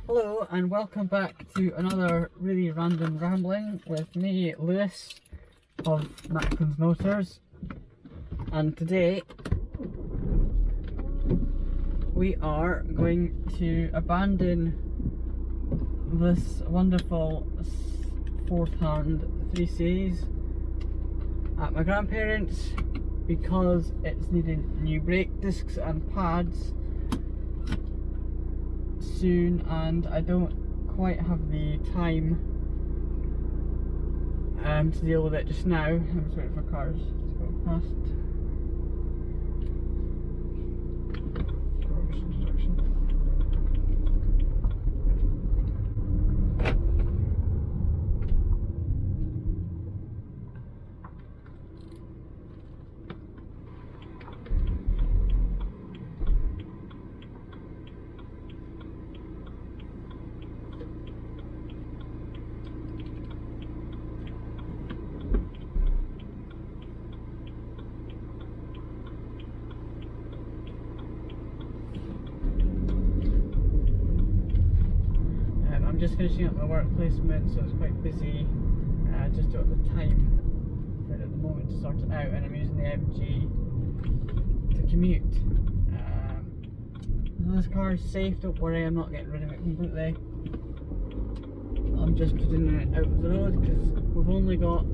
Hello and welcome back to another really random rambling with me, Lewis of Mackland's Motors, and today we are going to abandon this wonderful fourth hand 3 Series at my grandparents because it's needing new brake discs and pads soon, and I don't quite have the time to deal with it just now. I'm just waiting for cars to go past. I'm just finishing up my work placement, so it's quite busy. Just don't have the time for it at the moment to sort it out, and I'm using the MG to commute. This car is safe, don't worry, I'm not getting rid of it completely. I'm just putting it out of the road because we've only got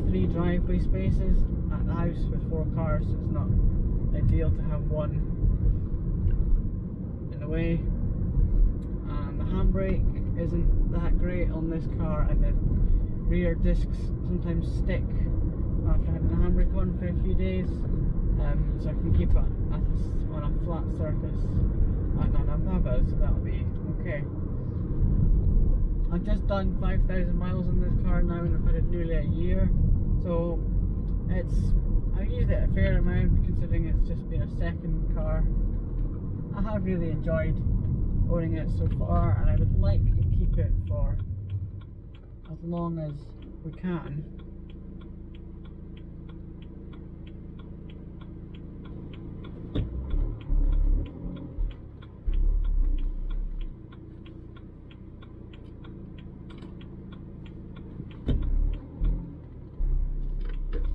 3 driveway spaces at the house with 4 cars, so it's not ideal to have one in the way. And the handbrake isn't that great on this car, and the rear discs sometimes stick after having the handbrake on for a few days, so I can keep it on a flat surface at Nanampaba, so that'll be okay. I've just done 5,000 miles on this car now, and I've had it nearly a year, so I've used it a fair amount considering it's just been a second car. I have really enjoyed owning it so far, and I would like to keep it for as long as we can.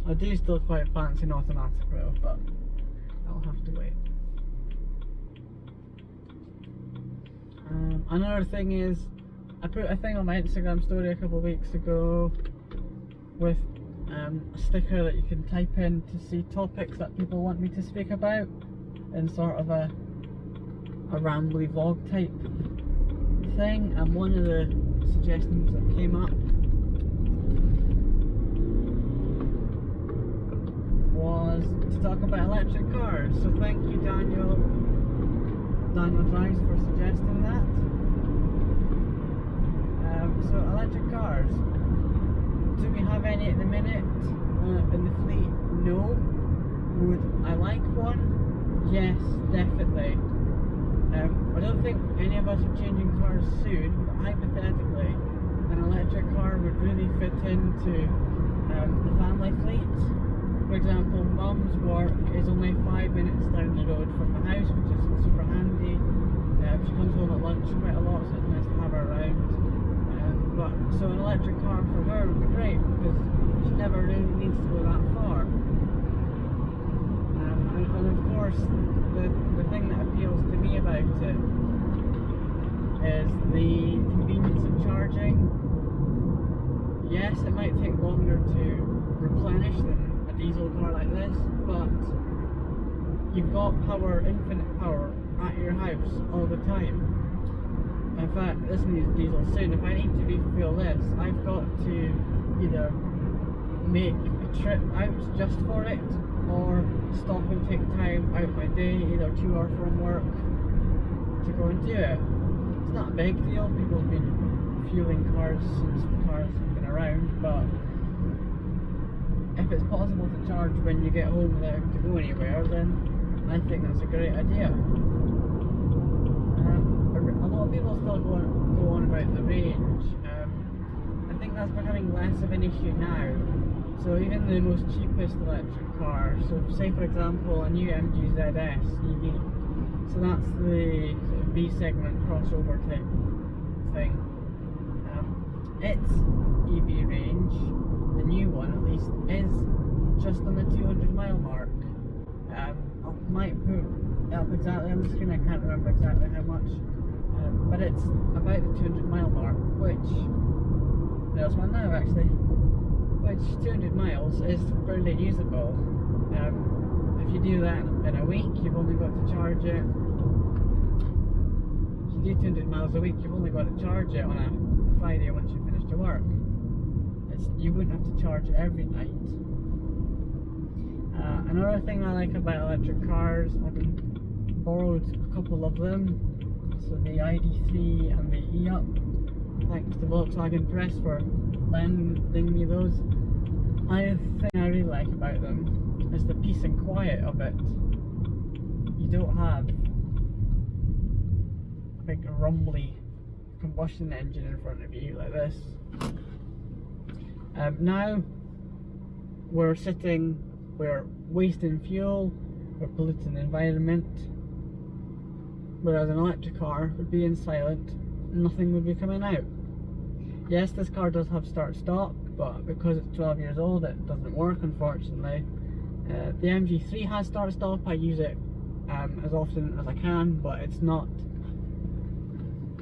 I do still quite fancy an automatic wheel, but I'll have to wait. Another thing is, I put a thing on my Instagram story a couple of weeks ago with a sticker that you can type in to see topics that people want me to speak about in sort of a rambly vlog type thing, and one of the suggestions that came up was to talk about electric cars. So thank you, Daniel Drives, for suggesting that. So electric cars, do we have any at the minute in the fleet? No. Would I like one? Yes, definitely. I don't think any of us are changing cars soon, but hypothetically an electric car would really fit into the family fleet. For example, Mum's work is only 5 minutes down the road from the house, which is super handy. She comes home at lunch quite a lot, so it's nice to have her around. So an electric car for her would be great because she never really needs to go that far. And of course, the thing that appeals to me about it is the convenience of charging. Yes, it might take longer to replenish than a diesel car like this, but you've got power, infinite power at your house all the time. In fact, this needs diesel soon. If I need to refuel this, I've got to either make a trip out just for it, or stop and take time out my day, either to or from work, to go and do it. It's not a big deal. People have been fueling cars since the cars have been around, but if it's possible to charge when you get home without having to go anywhere, then I think that's a great idea. A lot of people still go on about the range. I think that's becoming less of an issue now. So even the most cheapest electric car, so say for example a new MG ZS EV, so that's the sort of B segment crossover type thing. Its EV range, the new one at least, is just on the 200 mile mark. I might put it up exactly on the screen, I can't remember exactly how much, but it's about the 200 mile mark, which, there's one now actually, which 200 miles is fairly usable. If you do that in a week, you've only got to charge it. If you do 200 miles a week, you've only got to charge it on a Friday once you finish your work. You wouldn't have to charge it every night. Another thing I like about electric cars, I've borrowed a couple of them. So the ID3 and the E-Up. Thanks to Volkswagen Press for lending me those. The thing I really like about them is the peace and quiet of it. You don't have a big rumbly combustion engine in front of you like this. Now we're wasting fuel, we're polluting the environment, whereas an electric car would be in silent, nothing would be coming out. Yes, this car does have start-stop, but because it's 12 years old it doesn't work, unfortunately. The MG3 has start-stop, I use it as often as I can, but it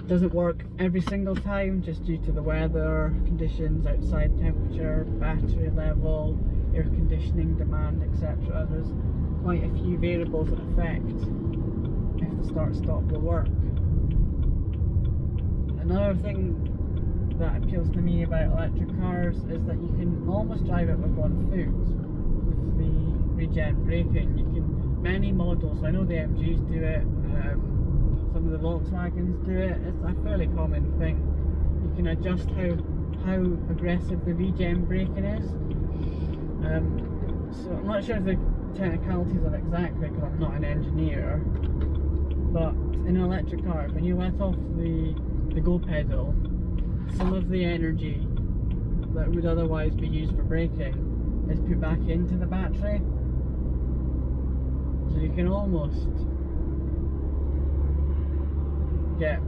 doesn't work every single time, just due to the weather conditions, outside temperature, battery level, air conditioning demand, etc. There's quite a few variables that affect if the start-stop will work. Another thing that appeals to me about electric cars is that you can almost drive it with one foot with the regen braking. Many models, I know the MGs do it, some of the Volkswagens do it, it's a fairly common thing. You can adjust how aggressive the regen braking is. So I'm not sure of the technicalities of it exactly because I'm not an engineer, but in an electric car, when you let off the go pedal, some of the energy that would otherwise be used for braking is put back into the battery, so you can almost get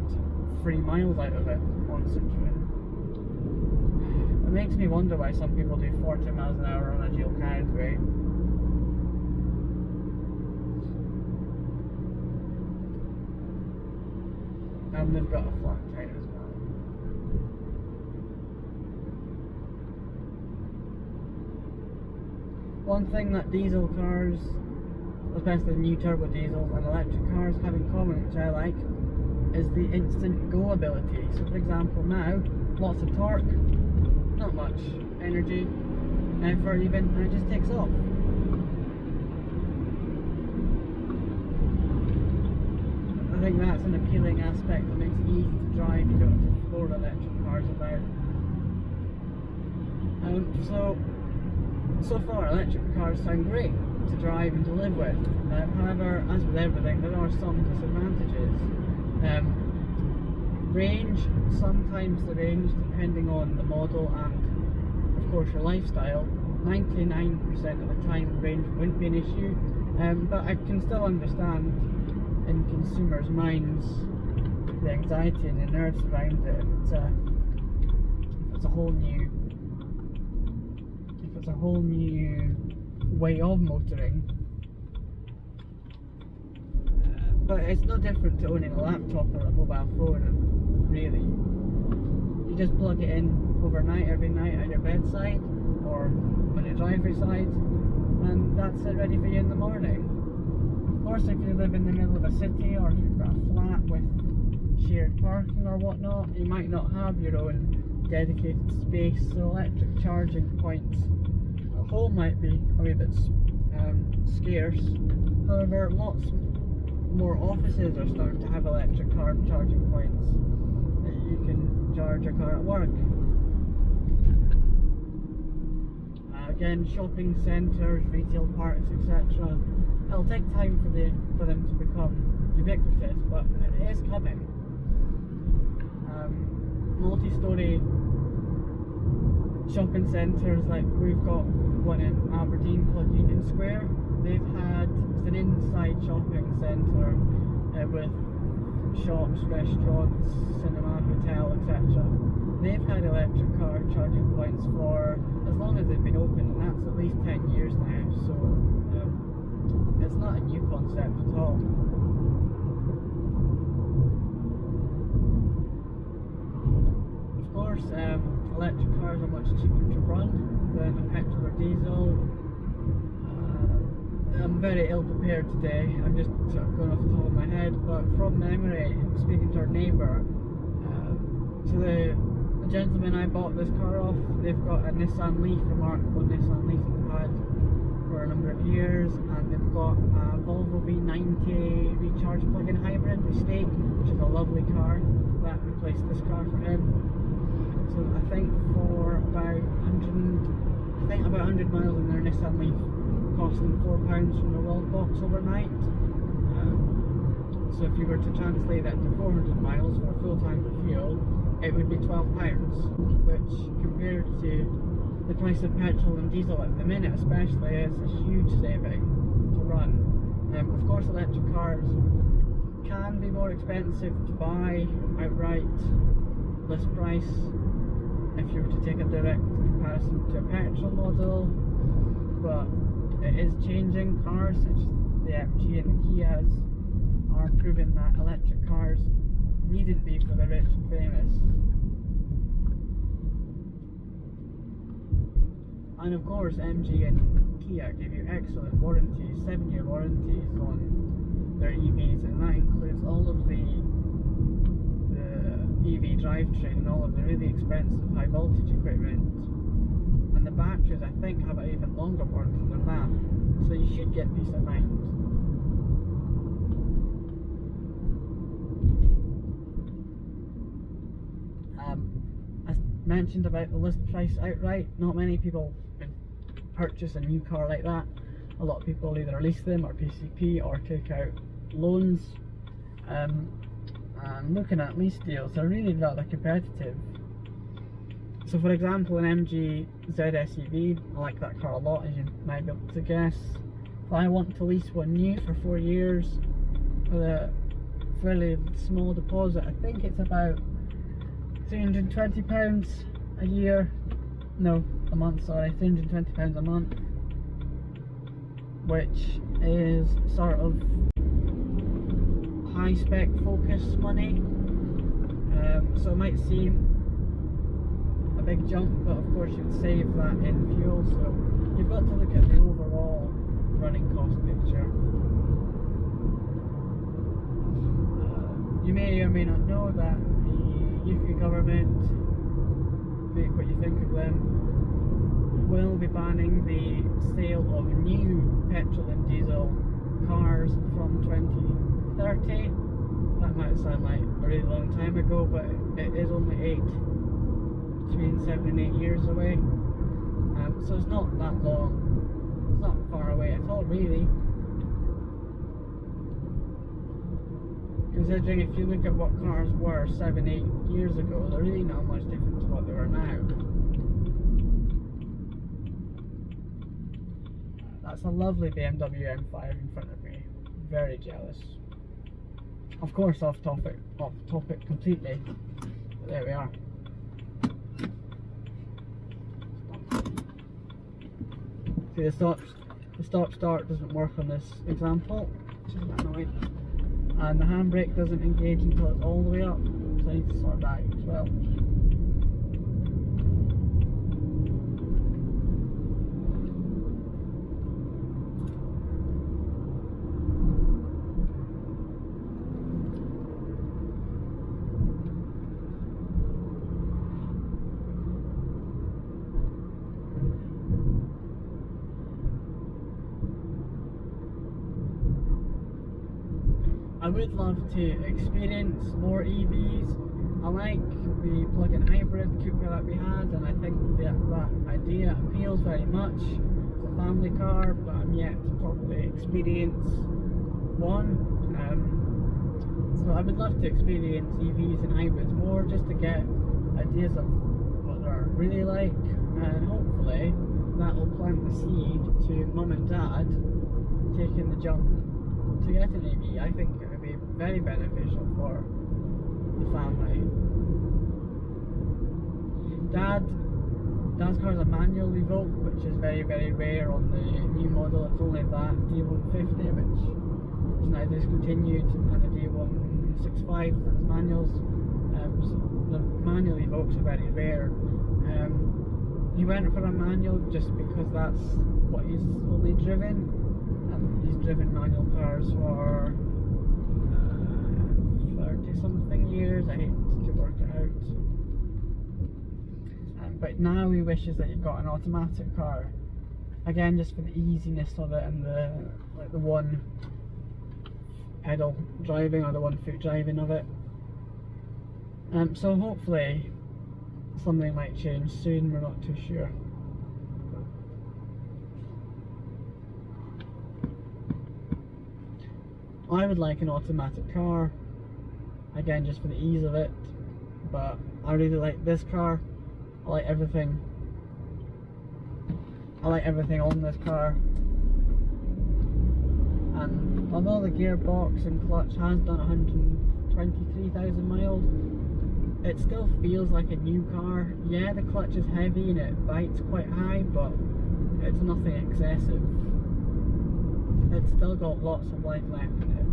3 miles out of it on Citroen. It makes me wonder why some people do 40 miles an hour on a dual carriageway. And they've got a flat tire as well. One thing that diesel cars, especially new turbo diesels and electric cars, have in common, which I like, is the instant go ability. So for example now, lots of torque, not much energy, effort even, and it just takes off. I think that's an appealing aspect that makes it easy to drive. You don't have to floor electric cars about. So far electric cars sound great to drive and to live with. However, as with everything, there are some disadvantages. Range, sometimes the range, depending on the model and of course your lifestyle, 99% of the time range wouldn't be an issue, but I can still understand in consumers' minds the anxiety and the nerves around it. If it's a whole new way of motoring. But it's no different to owning a laptop or a mobile phone, really. You just plug it in overnight, every night at your bedside or on your driver's side, and that's it, ready for you in the morning. Of course, if you live in the middle of a city or if you've got a flat with shared parking or whatnot, you might not have your own dedicated space, so electric charging points at home might be a wee bit scarce. However, lots more offices are starting to have electric car charging points that you can charge your car at work. Again, shopping centres, retail parks, etc. It'll take time for them to become ubiquitous, but it is coming. Multi-storey shopping centres, like we've got one in Aberdeen called Union Square. It's an inside shopping centre with shops, restaurants, cinema, hotel, etc. They've had electric car charging points for as long as they've been open, and that's at least 10 years now, so it's not a new concept at all. Of course, electric cars are much cheaper to run than a petrol or diesel. I'm very ill prepared today. I'm just sort of going off the top of my head, but from memory, speaking to our neighbour, to the gentleman I bought this car off, they've got a Nissan Leaf, a Mark 1 Nissan Leaf that they've had for a number of years, and they've got a Volvo V90 recharge plug-in hybrid estate, which is a lovely car that replaced this car for him. So I think for about 100 miles in their Nissan Leaf, cost them £4 from the world box overnight. So if you were to translate that to 400 miles for a full tank of fuel, it would be £12, which compared to the price of petrol and diesel at the minute especially is a huge saving to run. Of course, electric cars can be more expensive to buy outright, list price, if you were to take a direct comparison to a petrol model, but it is changing. Cars such as the MG and the Kias are proving that electric cars needn't be for the rich and famous. And of course, MG and Kia give you excellent warranties, 7-year warranties on their EVs, and that includes all of the EV drivetrain and all of the really expensive high voltage equipment. And the batteries, I think, have an even longer warranty than that, so you should get peace of mind. As mentioned about the list price outright, not many people purchase a new car like that. A lot of people either lease them or PCP or take out loans. And looking at lease deals, they're really rather competitive. So for example, an MG Z SUV, I like that car a lot, as you might be able to guess. If I want to lease one new for 4 years with a fairly small deposit, I think it's about £320 a year, no, a month, sorry, £320 a month, which is sort of high spec Focus money. So it might seem a big jump, but of course you'd save that in fuel, so you've got to look at the overall running cost picture. You may or may not know that the UK government, make what you think of them, will be banning the sale of new petrol and diesel cars from 2030. That might sound like a really long time ago, but it is only between 7 and 8 years away. So it's not that long. It's not far away at all, really. Considering if you look at what cars were 7-8 years ago, they're really not much different to what they are now. That's a lovely BMW M5 in front of me. Very jealous. Of course, off topic completely. But there we are. See, the stop start doesn't work on this example, which is annoying. And the handbrake doesn't engage until it's all the way up, so I need to sort that out as well. I would love to experience more EVs. I like the plug-in hybrid Cupra that we had, and I think that idea appeals very much. It's a family car, but I'm yet to properly experience one. So I would love to experience EVs and hybrids more, just to get ideas of what they're really like, and hopefully that will plant the seed to mum and dad taking the jump to get an EV. I think it would be very beneficial for the family. Dad's car is a manual Evoque, which is very, very rare on the new model. It's only that D150, which is now discontinued, and the D165 has manuals. So the manual Evoques are very rare. He went for a manual just because that's what he's only driven. He's driven manual cars for 30 something years. I hate to work it out. But now he wishes that he got an automatic car. Again, just for the easiness of it and the one pedal driving or the 1 foot driving of it. So hopefully something might change soon, we're not too sure. I would like an automatic car, again just for the ease of it, but I really like this car. I like everything. I like everything on this car. And although the gearbox and clutch has done 123,000 miles, it still feels like a new car. Yeah, the clutch is heavy and it bites quite high, but it's nothing excessive. It's still got lots of life left in it.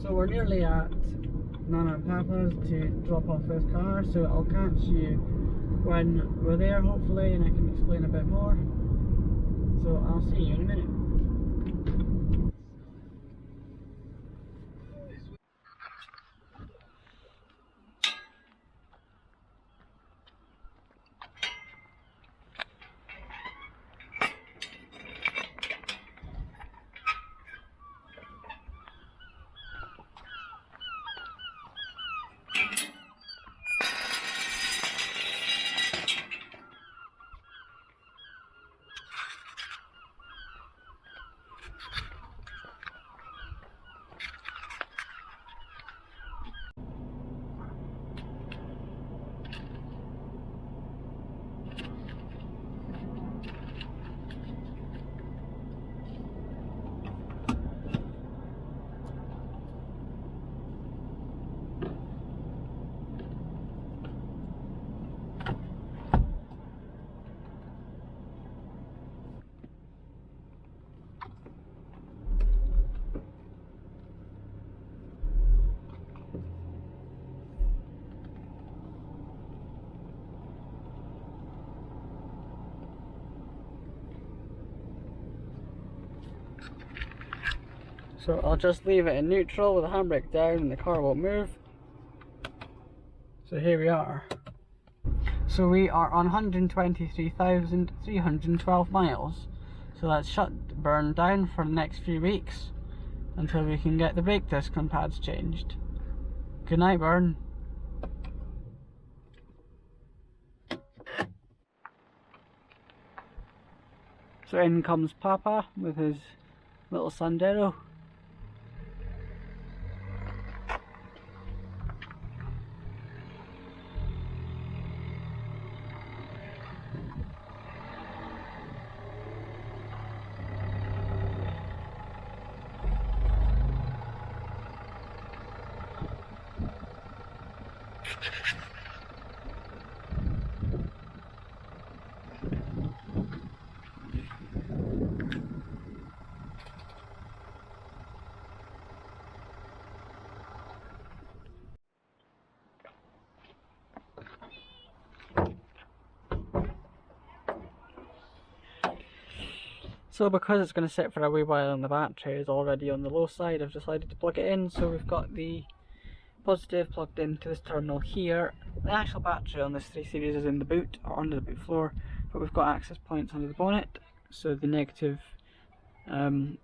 So we're nearly at Nana and Papa's to drop off this car, so I'll catch you when we're there hopefully and I can explain a bit more. So I'll see you in a minute. So I'll just leave it in neutral with the handbrake down and the car won't move. So here we are. So we are on 123,312 miles. So let's shut burn down for the next few weeks until we can get the brake disc and pads changed. Good night, Burn. So in comes Papa with his little Sandero. So because it's going to sit for a wee while and the battery is already on the low side, I've decided to plug it in. So we've got the positive plugged into this terminal here. The actual battery on this 3 Series is in the boot or under the boot floor, but we've got access points under the bonnet. So the negative, so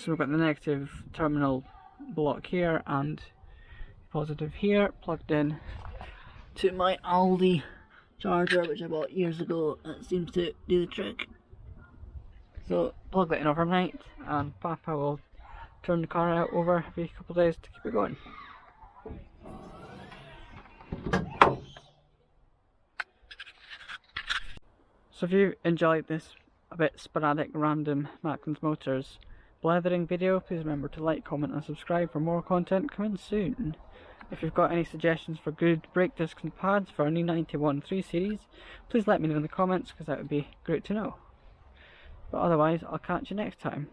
we've got the negative terminal block here and positive here, plugged in to my Aldi charger, which I bought years ago. It seems to do the trick. So plug that in overnight, and Papa will turn the car out over every couple of days to keep it going. So if you enjoyed this a bit sporadic random Mackland Motors blethering video, please remember to like, comment and subscribe for more content coming soon. If you've got any suggestions for good brake discs and pads for an E91 3 Series, please let me know in the comments, because that would be great to know. But otherwise, I'll catch you next time.